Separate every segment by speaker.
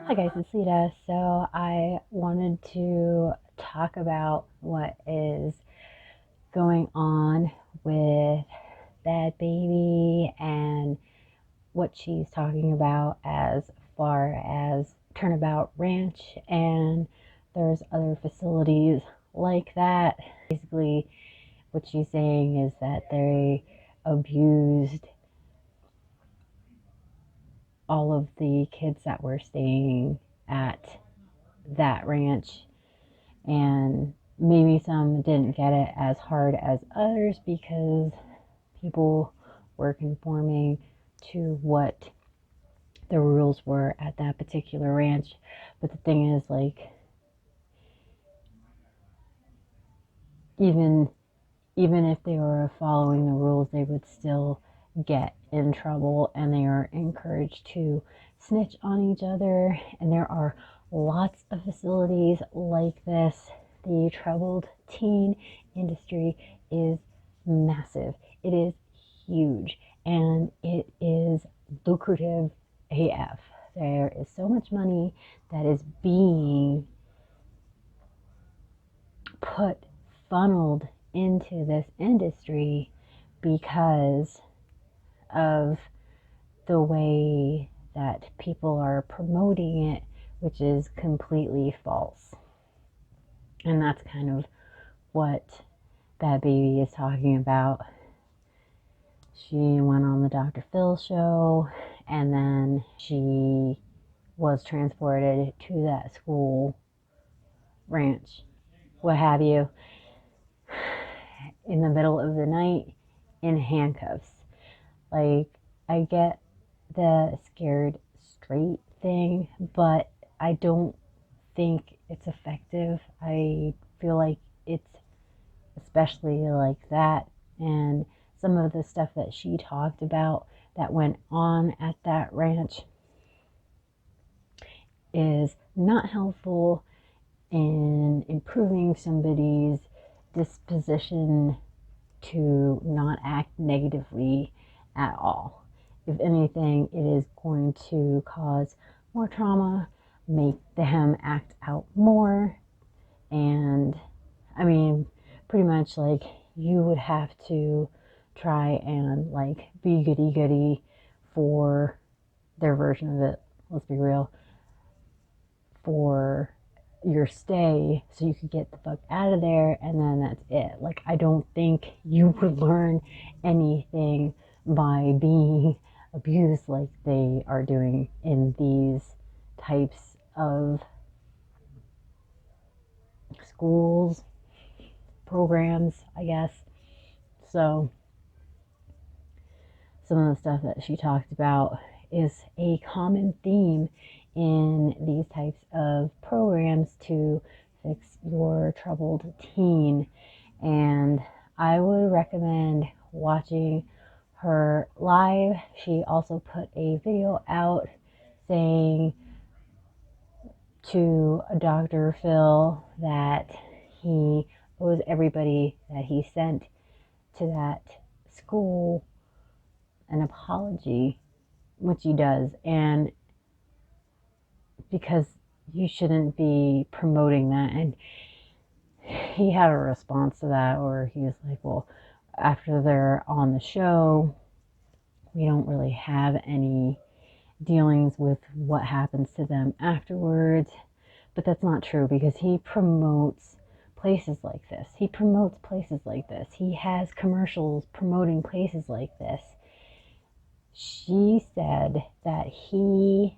Speaker 1: Hi guys, it's Lita. So I wanted to talk about what is going on with Bhad Bhabie and what she's talking about as far as Turnabout Ranch, and there's other facilities like that. Basically, what she's saying is that they abused all of the kids that were staying at that ranch, and maybe some didn't get it as hard as others because people were conforming to what the rules were at that particular ranch. But the thing is, like, even if they were following the rules, they would still get in trouble, and they are encouraged to snitch on each other. And there are lots of facilities like this. The troubled teen industry is massive. It is huge, and it is lucrative AF. There is so much money that is being funneled into this industry because of the way that people are promoting it, which is completely false. And that's kind of what Bhad Bhabie is talking about. She went on the Dr. Phil show, and then she was transported to that school, ranch, what have you, in the middle of the night in handcuffs. Like, I get the scared straight thing, but I don't think it's effective. I feel like it's especially like that, and some of the stuff that she talked about that went on at that ranch is not helpful in improving somebody's disposition to not act negatively at all. If anything, it is going to cause more trauma, make them act out more, and I mean, pretty much like you would have to try and like be goody goody for their version of it, let's be real, for your stay so you could get the fuck out of there, and then that's it. Like, I don't think you would learn anything by being abused like they are doing in these types of schools, programs, I guess. So some of the stuff that she talked about is a common theme in these types of programs to fix your troubled teen. And I would recommend watching her live. She also put a video out saying to Dr. Phil that he owes everybody that he sent to that school an apology, which he does, and because you shouldn't be promoting that. And he had a response to that, or he was like, well, after they're on the show, we don't really have any dealings with what happens to them afterwards. But that's not true, because he promotes places like this. He promotes places like this. He has commercials promoting places like this. She said that he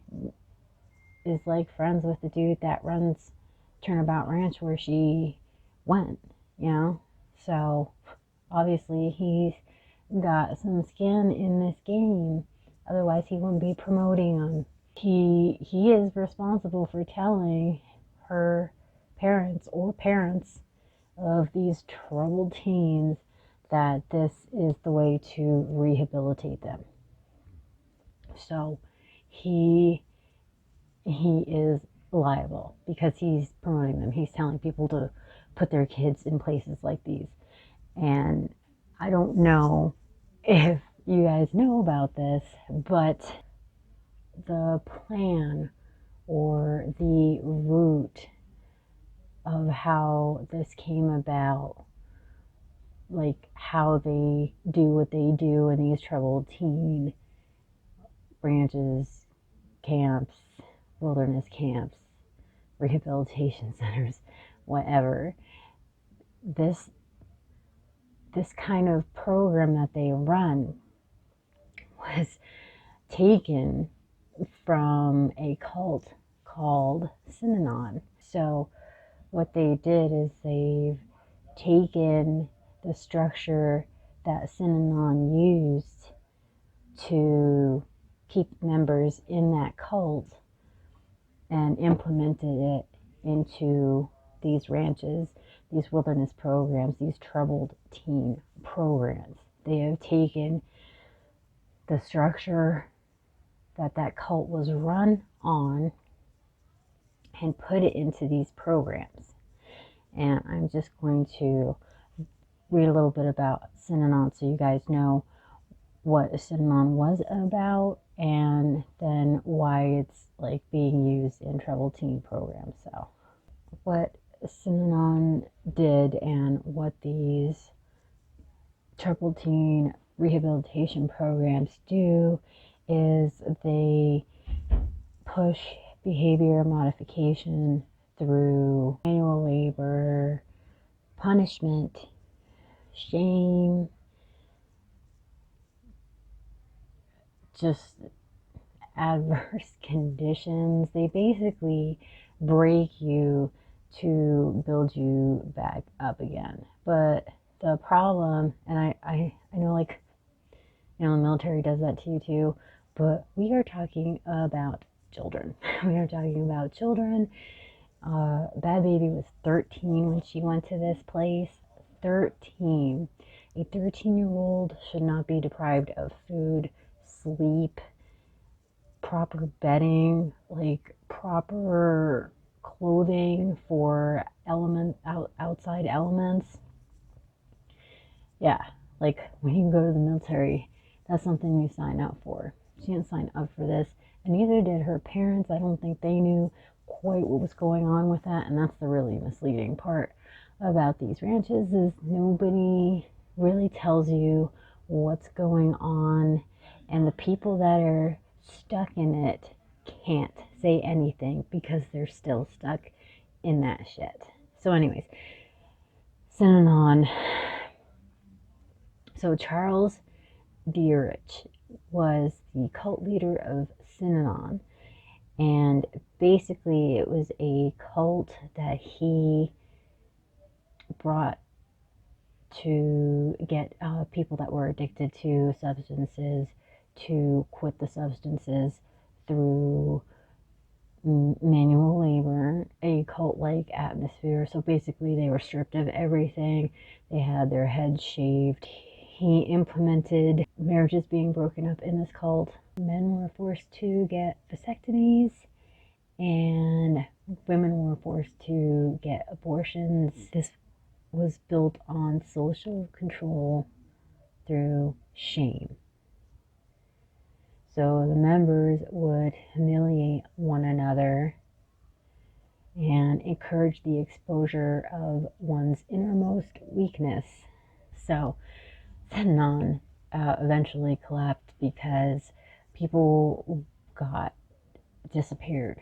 Speaker 1: is like friends with the dude that runs Turnabout Ranch where she went, you know? So obviously he's got some skin in this game. Otherwise he wouldn't be promoting them. He is responsible for telling her parents or parents of these troubled teens that this is the way to rehabilitate them. So he is liable because he's promoting them. He's telling people to put their kids in places like these. And I don't know if you guys know about this, but the plan or the root of how this came about, like how they do what they do in these troubled teen branches, camps, wilderness camps, rehabilitation centers, whatever. This kind of program that they run was taken from a cult called Synanon. So what they did is they've taken the structure that Synanon used to keep members in that cult and implemented it into these ranches, these wilderness programs, these troubled teen programs. They have taken the structure that cult was run on and put it into these programs. And I'm just going to read a little bit about Synanon so you guys know what Synanon was about and then why it's like being used in troubled teen programs. So what Synanon did and what these troubled teen rehabilitation programs do is they push behavior modification through manual labor, punishment, shame, just adverse conditions. They basically break you to build you back up again. But the problem, and I know, like, you know, the military does that to you too, but we are talking about children. We are talking about children. Bhad Bhabie was 13 when she went to this place. 13. A 13-year-old should not be deprived of food, sleep, proper bedding, like proper clothing for outside elements. Yeah, like when you go to the military, that's something you sign up for. She didn't sign up for this, and neither did her parents. I don't think they knew quite what was going on with that, and that's the really misleading part about these ranches is nobody really tells you what's going on, and the people that are stuck in it can't say anything because they're still stuck in that shit. So anyways, Synanon. So Charles Dierich was the cult leader of Synanon, and basically it was a cult that he brought to get people that were addicted to substances to quit the substances through manual labor, a cult-like atmosphere. So basically they were stripped of everything. They had their heads shaved. He implemented marriages being broken up in this cult. Men were forced to get vasectomies and women were forced to get abortions. This was built on social control through shame. So the members would humiliate one another and encourage the exposure of one's innermost weakness. So Synanon eventually collapsed because people got disappeared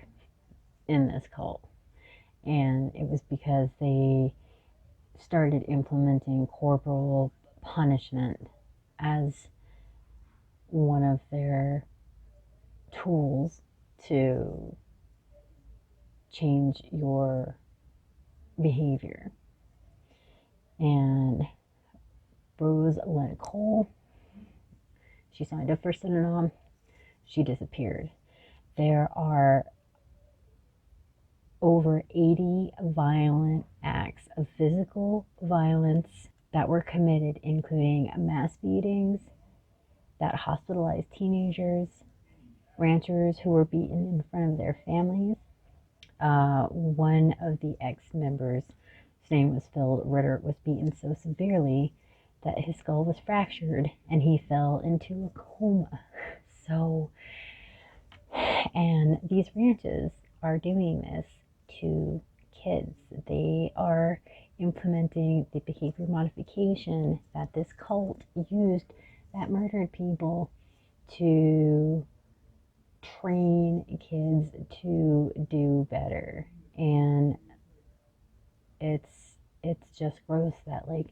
Speaker 1: in this cult. And it was because they started implementing corporal punishment as one of their tools to change your behavior. And Rose Lynn Cole, she signed up for Synanon. She disappeared. There are over 80 violent acts of physical violence that were committed, including mass beatings that hospitalized teenagers, ranchers who were beaten in front of their families. One of the ex-members, his name was Phil Ritter, was beaten so severely that his skull was fractured and he fell into a coma. So, and these ranches are doing this to kids. They are implementing the behavior modification that this cult used that murdered people to train kids to do better. And it's just gross that, like,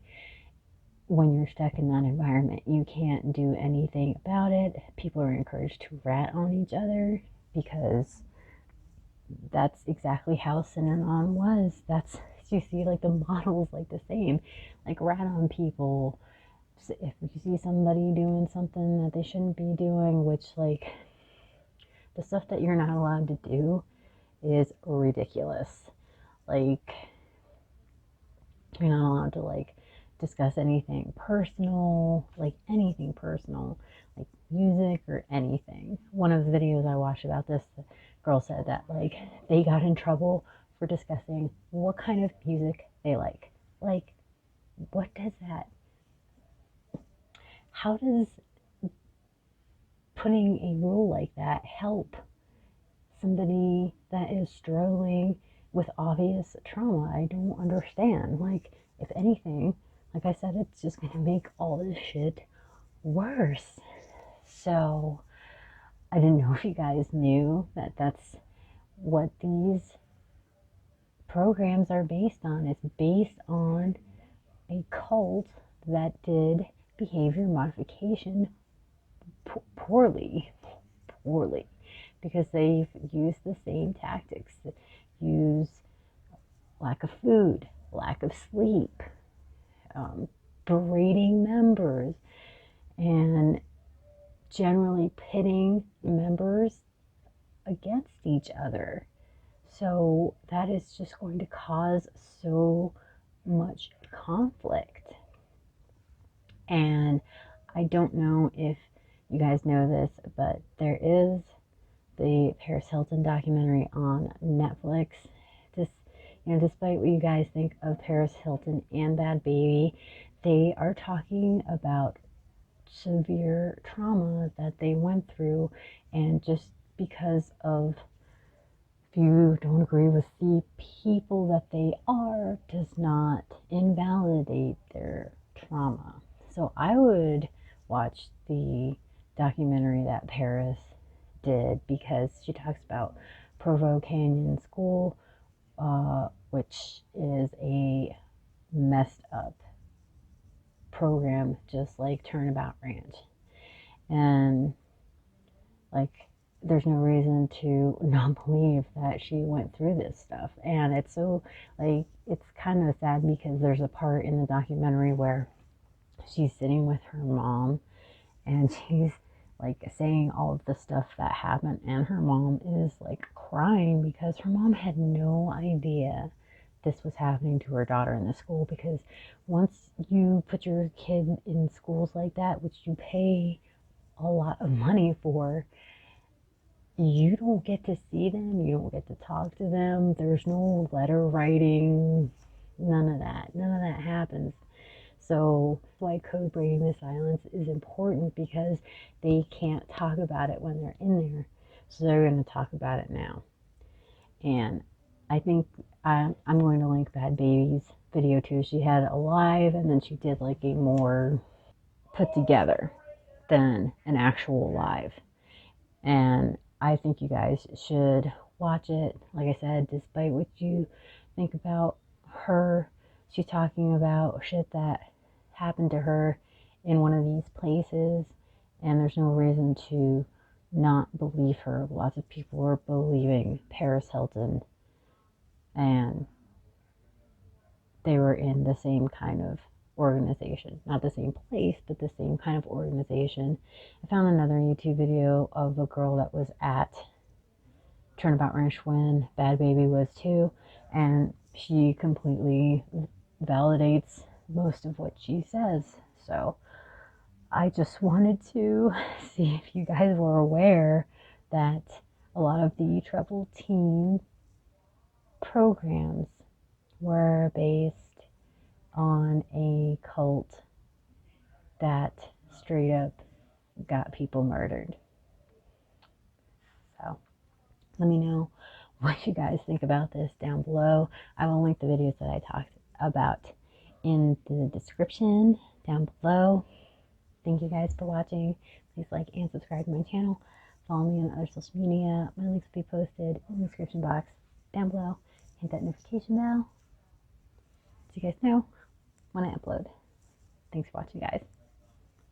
Speaker 1: when you're stuck in that environment, you can't do anything about it. People are encouraged to rat on each other because that's exactly how Synanon was. That's, you see, like, the model's like the same, like, rat on people. If you see somebody doing something that they shouldn't be doing, which, like, the stuff that you're not allowed to do is ridiculous. Like, you're not allowed to, like, discuss anything personal, like anything personal, like music or anything. One of the videos I watched about this, the girl said that, like, they got in trouble for discussing what kind of music they like. Like, what does that, how does putting a rule like that help somebody that is struggling with obvious trauma? I don't understand. Like, if anything, like I said, it's just gonna make all this shit worse. So I didn't know if you guys knew that that's what these programs are based on. It's based on a cult that did behavior modification poorly, because they've used the same tactics that use lack of food, lack of sleep, berating members, and generally pitting members against each other. So that is just going to cause so much conflict. And I don't know if you guys know this, but there is the Paris Hilton documentary on Netflix. Just, despite what you guys think of Paris Hilton and Bhad Bhabie, they are talking about severe trauma that they went through, and just because of, if you don't agree with the people that they are, does not invalidate their trauma. So I would watch the documentary that Paris did, because she talks about Provo Canyon School, which is a messed up program, just like Turnabout Ranch. And, like, there's no reason to not believe that she went through this stuff. And it's so, like, it's kind of sad, because there's a part in the documentary where she's sitting with her mom and she's, like, saying all of the stuff that happened, and her mom is, like, crying because her mom had no idea this was happening to her daughter in the school. Because once you put your kid in schools like that, which you pay a lot of money for, you don't get to see them, you don't get to talk to them, there's no letter writing, none of that happens. So why code breaking the silence is important, because they can't talk about it when they're in there, so they're going to talk about it now. And I think I'm going to link Bhad Bhabie's video too. She had a live, and then she did, like, a more put together than an actual live. And I think you guys should watch it. Like I said, despite what you think about her, she's talking about shit that happened to her in one of these places, and there's no reason to not believe her. Lots of people are believing Paris Hilton, and they were in the same kind of organization. Not the same place, but the same kind of organization. I found another YouTube video of a girl that was at Turnabout Ranch when Bhad Bhabie was too, and she completely validates most of what she says. So I just wanted to see if you guys were aware that a lot of the troubled teen programs were based on a cult that straight up got people murdered. So let me know what you guys think about this down below. I will link the videos that I talked about in the description down below. Thank you guys for watching. Please like and subscribe to my channel. Follow me on other social media. My links will be posted in the description box down below. Hit that notification bell so you guys know when I upload. Thanks for watching, guys.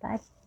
Speaker 1: Bye.